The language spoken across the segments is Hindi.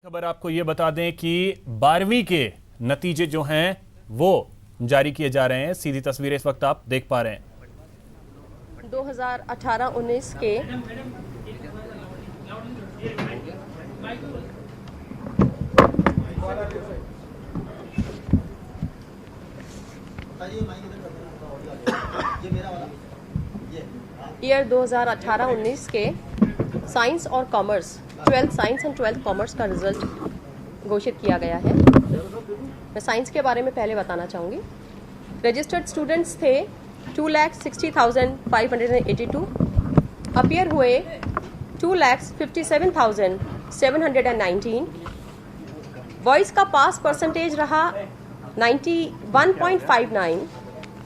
खबर आपको ये बता दें कि 12वीं के नतीजे जो हैं वो जारी किए जा रहे हैं। सीधी तस्वीरें इस वक्त आप देख पा रहे हैं। 2018-19 के ईयर 2018-19 के साइंस और commerce 12th science and 12th commerce का रिजल्ट घोषित किया गया है। मैं साइंस के बारे में पहले बताना चाहूँगी। रजिस्टर्ड स्टूडेंट्स थे 2,60,582, अपीयर हुए 2,57,719। बॉयज़ का पास परसेंटेज रहा 91.59,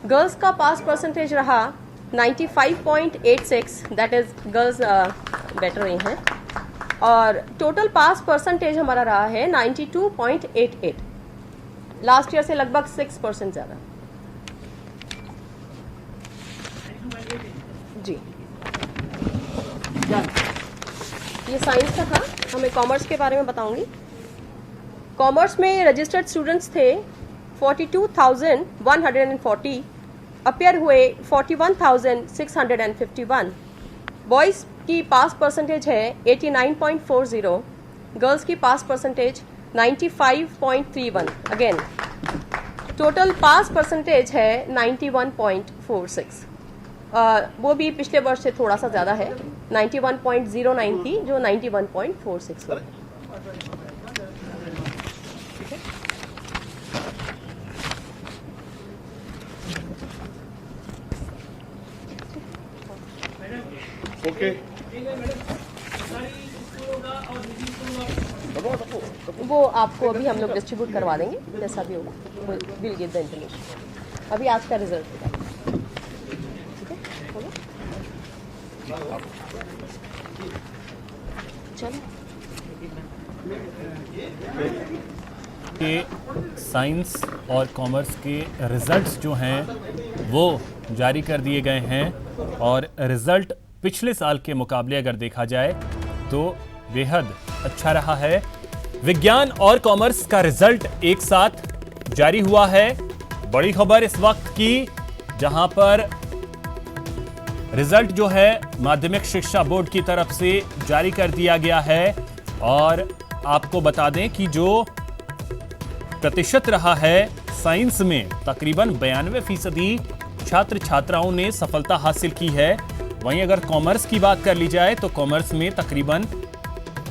गर्ल्स का पास परसेंटेज रहा 95.86, दैट इज गर्ल्स बेटर रही हैं, और टोटल पास परसेंटेज हमारा रहा है 92.88, लास्ट ईयर से लगभग 6% ज़्यादा। जी, ये साइंस का था। हमें कॉमर्स के बारे में बताऊंगी। कॉमर्स में रजिस्टर्ड स्टूडेंट्स थे 42,140, अपीयर हुए 41,651। बॉयज़ की पास परसेंटेज है 89.40, गर्ल्स की पास परसेंटेज 95.31। अगेन टोटल पास परसेंटेज है 91.46। वो भी पिछले वर्ष से थोड़ा सा ज़्यादा है, 91.09 थी जो 91.46 है। ओके। वो आपको अभी हम लोग डिस्ट्रीब्यूट करवा देंगे, जैसा भी होगा विल गिव द इन्फॉर्मेशन। अभी आज का रिजल्ट होगा, ठीक है? चलो, के साइंस और कॉमर्स के रिजल्ट्स जो हैं वो जारी कर दिए गए हैं और रिजल्ट पिछले साल के मुकाबले अगर देखा जाए तो बेहद अच्छा रहा है। विज्ञान और कॉमर्स का रिजल्ट एक साथ जारी हुआ है। बड़ी खबर इस वक्त की, जहां पर रिजल्ट जो है माध्यमिक शिक्षा बोर्ड की तरफ से जारी कर दिया गया है और आपको बता दें कि जो प्रतिशत रहा है साइंस में, तकरीबन 92% छात्र छात्राओं ने सफलता हासिल की है। वहीं अगर कॉमर्स की बात कर ली जाए तो कॉमर्स में तकरीबन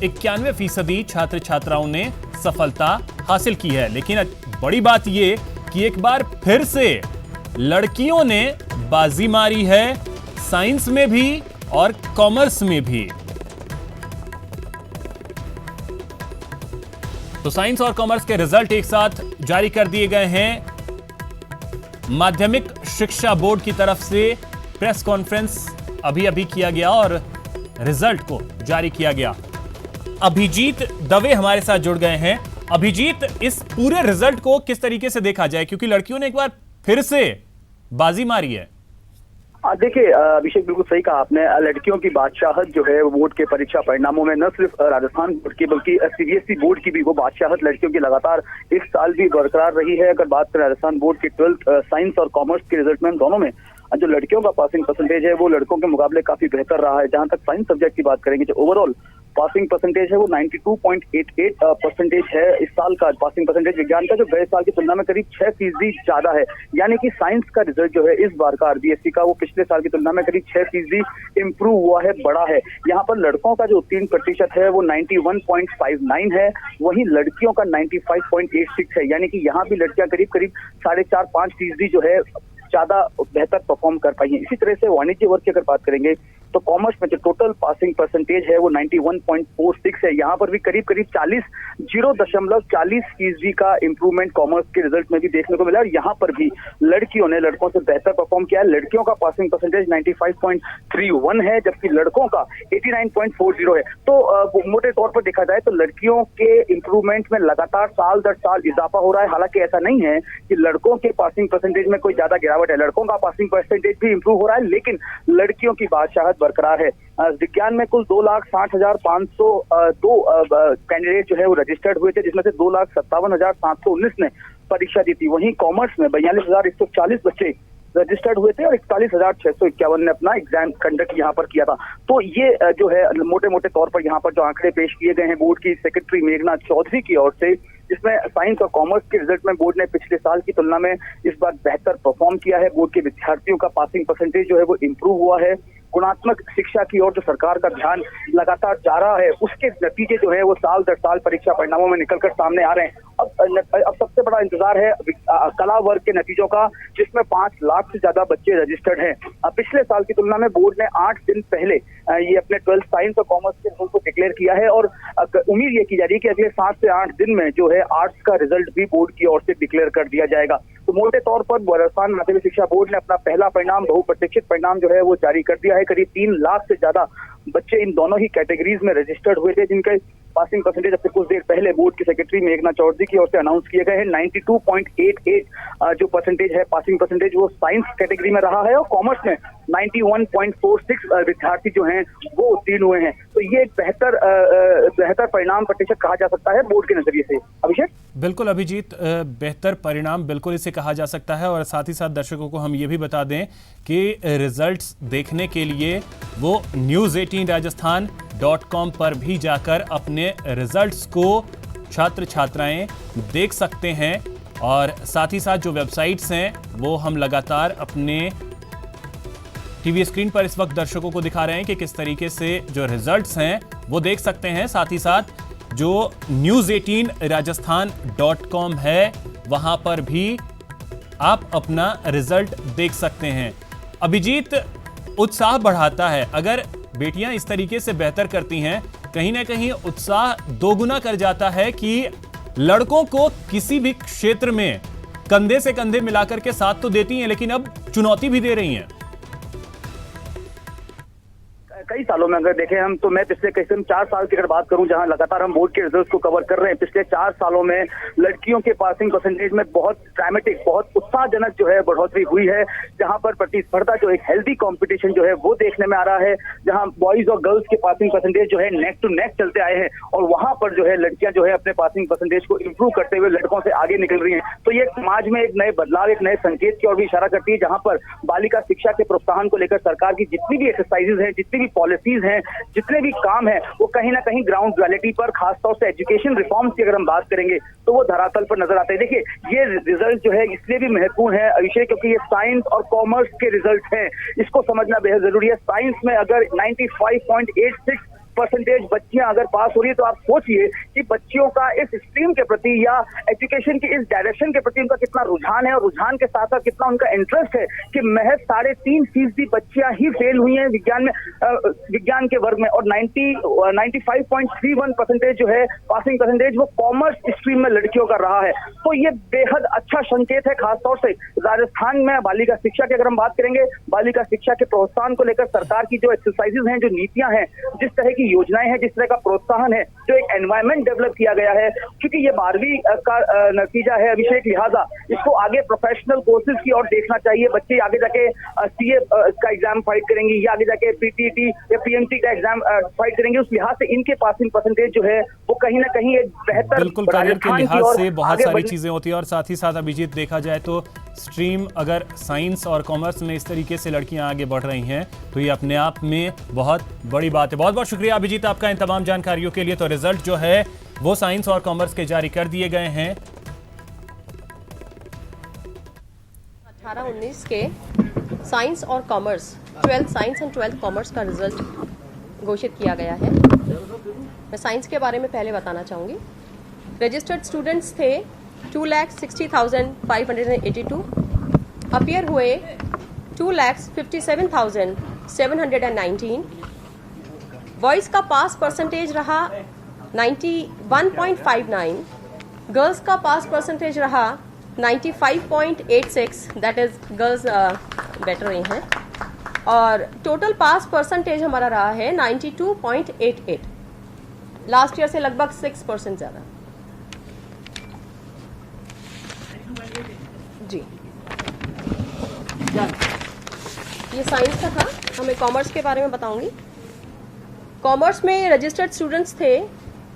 91% छात्र छात्राओं ने सफलता हासिल की है। लेकिन बड़ी बात यह कि एक बार फिर से लड़कियों ने बाजी मारी है, साइंस में भी और कॉमर्स में भी। तो साइंस और कॉमर्स के रिजल्ट एक साथ जारी कर दिए गए हैं। माध्यमिक शिक्षा बोर्ड की तरफ से प्रेस कॉन्फ्रेंस अभी किया गया और रिजल्ट को जारी किया गया। अभिजीत दवे हमारे साथ जुड़ गए हैं। अभिजीत, इस पूरे रिजल्ट को किस तरीके से देखा जाए, क्योंकि लड़कियों ने एक बार फिर से बाजी मारी है? देखिए अभिषेक, बिल्कुल सही कहा आपने। लड़कियों की बादशाहत जो है बोर्ड के परीक्षा परिणामों में न सिर्फ राजस्थान बोर्ड की बल्कि सीबीएसई बोर्ड की भी वो बादशाहत लड़कियों की लगातार इस साल भी बरकरार रही है। अगर बात करें राजस्थान बोर्ड के 12th साइंस और कॉमर्स के रिजल्ट में, दोनों में जो लड़कियों का पासिंग परसेंटेज है वो लड़कों के मुकाबले काफी बेहतर रहा है। जहां तक साइंस सब्जेक्ट की बात करेंगे, जो ओवरऑल पासिंग परसेंटेज है वो 92.88% है इस साल का पासिंग परसेंटेज विज्ञान का, जो गए साल की तुलना में करीब 6% ज्यादा है। यानी कि साइंस का रिजल्ट जो है इस बार का आरबीएसई का वो पिछले साल की तुलना में करीब 6% इंप्रूव हुआ है, बढ़ा है। यहाँ पर लड़कों का जो उत्तीर्ण प्रतिशत है वो 91.59 है, वहीं लड़कियों का 95.86 है। यानी कि यहाँ भी लड़कियां करीब 4.5-5% जो है ज्यादा बेहतर परफॉर्म कर पाई है। इसी तरह से वाणिज्य वर्ग की अगर बात करेंगे तो कॉमर्स में जो टोटल पासिंग परसेंटेज है वो 91.46 है। यहाँ पर भी करीब 0.40% का इंप्रूवमेंट कॉमर्स के रिजल्ट में भी देखने को मिला और यहाँ पर भी लड़कियों ने लड़कों से बेहतर परफॉर्म किया है। लड़कियों का पासिंग परसेंटेज 95.31 है, जबकि लड़कों का 89.40 है। तो मोटे तौर पर देखा जाए तो लड़कियों के इंप्रूवमेंट में लगातार साल दर साल इजाफा हो रहा है। हालांकि ऐसा नहीं है कि लड़कों के पासिंग परसेंटेज में कोई ज्यादा गिरावट है, लड़कों का पासिंग परसेंटेज भी इंप्रूव हो रहा है, लेकिन लड़कियों की बादशाहत बरकरार है। विज्ञान में कुल 2,60,502 कैंडिडेट जो है वो रजिस्टर्ड हुए थे, जिसमें से 2,57,719 ने परीक्षा दी थी। वहीं कॉमर्स में 42,140 बच्चे रजिस्टर्ड हुए थे और 41,651 ने अपना एग्जाम कंडक्ट यहाँ पर किया था। तो ये जो है मोटे मोटे तौर पर यहाँ पर जो आंकड़े पेश किए गए हैं बोर्ड की सेक्रेटरी मेघना चौधरी की ओर से, जिसमें साइंस और कॉमर्स के रिजल्ट में बोर्ड ने पिछले साल की तुलना में इस बार बेहतर परफॉर्म किया है। बोर्ड के विद्यार्थियों का पासिंग परसेंटेज जो है वो इम्प्रूव हुआ है। गुणात्मक शिक्षा की ओर जो सरकार का ध्यान लगातार जा रहा है, उसके नतीजे जो है वो साल दर साल परीक्षा परिणामों में निकलकर सामने आ रहे हैं। अब सबसे बड़ा इंतजार है कला वर्ग के नतीजों का, जिसमें 5 लाख से ज्यादा बच्चे रजिस्टर्ड हैं। पिछले साल की तुलना में बोर्ड ने 8 दिन पहले ये अपने 12th साइंस और कॉमर्स के रिजल्ट को डिक्लेयर किया है और उम्मीद ये की जा रही है कि अगले 7 से 8 दिन में जो है आर्ट्स का रिजल्ट भी बोर्ड की ओर से डिक्लेयर कर दिया जाएगा। तो मोटे तौर पर राजस्थान माध्यमिक शिक्षा बोर्ड ने अपना पहला परिणाम, बहुप्रतीक्षित परिणाम जो है वो जारी कर दिया है। करीब 3 लाख से ज्यादा बच्चे इन दोनों ही कैटेगरीज में रजिस्टर्ड हुए थे, जिनके पासिंग परसेंटेज अब से कुछ देर पहले बोर्ड की सेक्रेटरी मेघना चौधरी की ओर से अनाउंस किए गए हैं। 92.88 जो परसेंटेज है पासिंग परसेंटेज वो साइंस कैटेगरी में रहा है और कॉमर्स में 91.46 विद्यार्थी जो हैं वो उत्तीर्ण हुए हैं। तो ये एक बेहतर परिणाम प्रतिशत कहा जा सकता है बोर्ड के नजरिए से। अभिषेक। बिल्कुल अभिजीत, बेहतर परिणाम बिल्कुल इसे कहा जा सकता है। और साथ ही साथ दर्शकों को हम ये भी बता दें कि रिजल्ट्स देखने के लिए वो news18rajasthan.com पर भी जाकर अपने रिजल्ट्स को छात्र छात्राएं देख सकते हैं। और साथ ही साथ जो वेबसाइट्स हैं वो हम लगातार अपने टीवी स्क्रीन पर इस वक्त दर्शकों को दिखा रहे हैं कि किस तरीके से जो रिजल्ट्स हैं वो देख सकते हैं। साथ ही साथ जो news18rajasthan.com है वहां पर भी आप अपना रिजल्ट देख सकते हैं। अभिजीत, उत्साह बढ़ाता है अगर बेटियां इस तरीके से बेहतर करती हैं, कहीं ना कहीं उत्साह दोगुना कर जाता है कि लड़कों को किसी भी क्षेत्र में कंधे से कंधे मिलाकर के साथ तो देती हैं, लेकिन अब चुनौती भी दे रही हैं। कई सालों में अगर देखें हम, तो मैं पिछले करीब 4 साल की अगर बात करूं, जहां लगातार हम बोर्ड के रिजल्ट्स को कवर कर रहे हैं, पिछले 4 सालों में लड़कियों के पासिंग परसेंटेज में बहुत ड्रामेटिक, बहुत उत्साहजनक जो है बढ़ोतरी हुई है। जहां पर प्रतिस्पर्धा जो एक हेल्दी कंपटीशन जो है वो देखने में आ रहा है, जहां बॉयज और गर्ल्स के पासिंग परसेंटेज जो है नेक टू नेक चलते आए हैं और वहां पर जो है लड़कियां जो है अपने पासिंग परसेंटेज को इंप्रूव करते हुए लड़कों से आगे निकल रही हैं। तो ये समाज में एक नए बदलाव, एक नए संकेत की ओर भी इशारा करती है, जहां पर बालिका शिक्षा के प्रोत्साहन को लेकर सरकार की जितनी भी एक्सरसाइजेज हैं, जितनी भी पॉलिसीज हैं, जितने भी काम है, वो कहीं ना कहीं ग्राउंड रियलिटी पर, खासतौर से एजुकेशन रिफॉर्म्स की अगर हम बात करेंगे तो वो धरातल पर नजर आते हैं। देखिए, ये रिजल्ट जो है इसलिए भी महत्वपूर्ण है अभिषेक, क्योंकि ये साइंस और कॉमर्स के रिजल्ट हैं। इसको समझना बेहद जरूरी है। साइंस में अगर 95.86 परसेंटेज बच्चियां अगर पास हो रही है, तो आप सोचिए कि बच्चियों का इस स्ट्रीम के प्रति या एजुकेशन की इस डायरेक्शन के प्रति उनका कितना रुझान है और रुझान के साथ साथ कितना उनका इंटरेस्ट है कि महज 3.5% बच्चियां ही फेल हुई हैं विज्ञान के वर्ग में और 95.31 परसेंटेज जो है पासिंग परसेंटेज वो कॉमर्स स्ट्रीम में लड़कियों का रहा है। तो ये बेहद अच्छा संकेत है, खासतौर से राजस्थान में बालिका शिक्षा की अगर हम बात करेंगे, बालिका शिक्षा के प्रोत्साहन को लेकर सरकार की जो एक्सरसाइजेज हैं, जो नीतियां हैं, जिस तरह की योजनाएं हैं, जिस तरह का प्रोत्साहन है, जो एक एनवायरनमेंट डेवलप किया गया है, क्योंकि ये 12वीं का नतीजा है अभिषेक, लिहाजा इसको आगे प्रोफेशनल कोर्सेज की ओर देखना चाहिए। बच्चे आगे जाके सीए का एग्जाम फाइट करेंगे या आगे जाके पीटीटी या पीएमटी का एग्जाम फाइट करेंगे। उस लिहाज से इनके पासिंग परसेंटेज जो है वो कहीं ना कहीं एक बेहतर, बिल्कुल करियर के लिहाज से बहुत सारी चीजें होती है। और साथ ही साथ अभिजीत, देखा जाए तो स्ट्रीम अगर साइंस और कॉमर्स में इस तरीके से लड़कियां आगे बढ़ रही हैं तो ये अपने आप में बहुत बड़ी बात है। बहुत बहुत शुक्रिया अभिजीत आपका इन तमाम जानकारियों के लिए। तो रिजल्ट जो है वो साइंस और कॉमर्स के जारी कर दिए गए हैं। 18-19 के साइंस और commerce, 12th science and 12th commerce का रिजल्ट घोषित किया गया है। मैं साइंस के बारे में पहले बताना चाहूँगी। रजिस्टर्ड स्टूडेंट्स थे 2,60,582, अपीयर हुए 2,57,719। बॉयज़ का पास परसेंटेज रहा 91.59, गर्ल्स का पास परसेंटेज रहा 95.86, दैट इज गर्ल्स बेटर रही हैं, और टोटल पास परसेंटेज हमारा रहा है 92.88, लास्ट ईयर से लगभग 6% ज़्यादा। जी, ये साइंस का था। मैं कॉमर्स के बारे में बताऊंगी। कॉमर्स में रजिस्टर्ड स्टूडेंट्स थे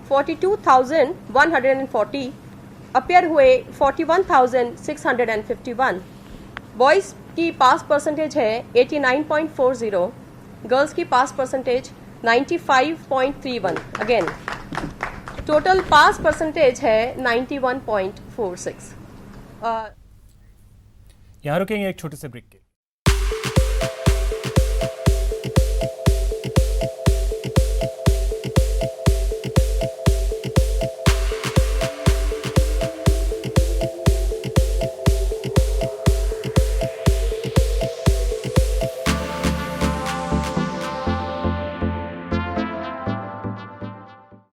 42,140, अपेयर हुए 41,651। बॉयज़ की पास परसेंटेज है 89.40, गर्ल्स की पास परसेंटेज 95.31। अगेन टोटल पास परसेंटेज है 91.46। यहाँ रुकेंगे एक छोटे से ब्रेक के